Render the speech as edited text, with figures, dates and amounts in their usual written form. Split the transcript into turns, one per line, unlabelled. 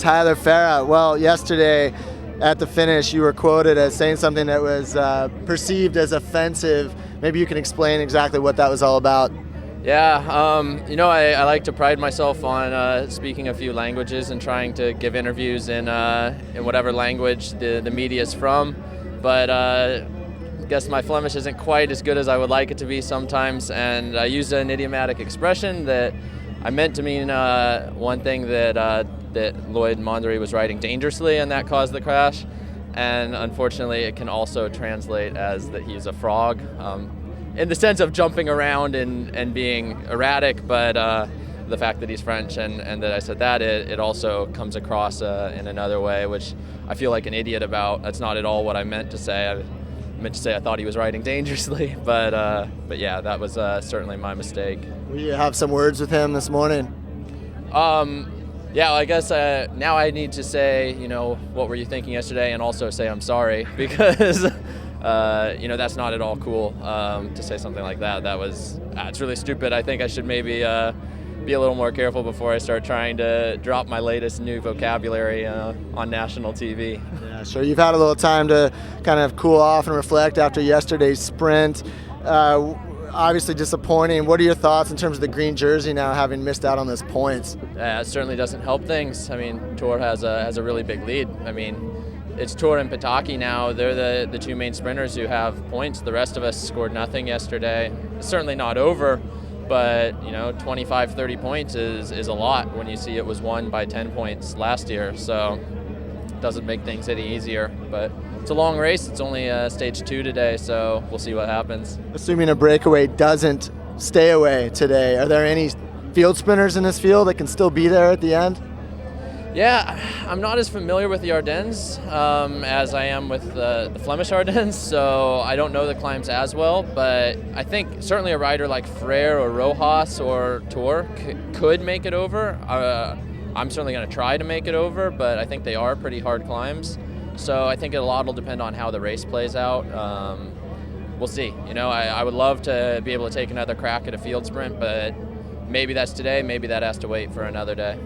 Tyler Farrar. Well, yesterday at the finish, you were quoted as saying something that was perceived as offensive. Maybe you can explain exactly what that was all about.
Yeah, I like to pride myself on speaking a few languages and trying to give interviews in whatever language the media is from. But I guess my Flemish isn't quite as good as I would like it to be sometimes, and I used an idiomatic expression that I meant to mean one thing that Lloyd Mondery was riding dangerously, and that caused the crash. And unfortunately, it can also translate as that he's a frog, in the sense of jumping around and being erratic. But the fact that he's French and that I said that, it also comes across in another way, which I feel like an idiot about. That's not at all what I meant to say. I meant to say I thought he was riding dangerously, but yeah, that was certainly my mistake.
Will you have some words with him this morning?
Yeah, well, I guess now I need to say, what were you thinking yesterday, and also say I'm sorry, because that's not at all cool to say something like that. That was it's really stupid. I think I should maybe be a little more careful before I start trying to drop my latest new vocabulary on national TV.
Yeah, sure. You've had a little time to kind of cool off and reflect after yesterday's sprint. Obviously disappointing. What are your thoughts in terms of the green jersey now, having missed out on those points?
It certainly doesn't help things. I mean, Tour has a really big lead. I mean, it's Tour and Pataki now. They're the two main sprinters who have points. The rest of us scored nothing yesterday. It's certainly not over, but 25, 30 points is a lot when you see it was won by 10 points last year. So it doesn't make things any easier. But it's a long race. It's only stage 2 today, so we'll see what happens.
Assuming a breakaway doesn't stay away today, are there any field sprinters in this field that can still be there at the end?
Yeah, I'm not as familiar with the Ardennes as I am with the Flemish Ardennes, so I don't know the climbs as well, but I think certainly a rider like Farrar or Rojas or Tour could make it over. I'm certainly going to try to make it over, but I think they are pretty hard climbs. So I think a lot will depend on how the race plays out. We'll see. I would love to be able to take another crack at a field sprint, but maybe that's today, maybe that has to wait for another day.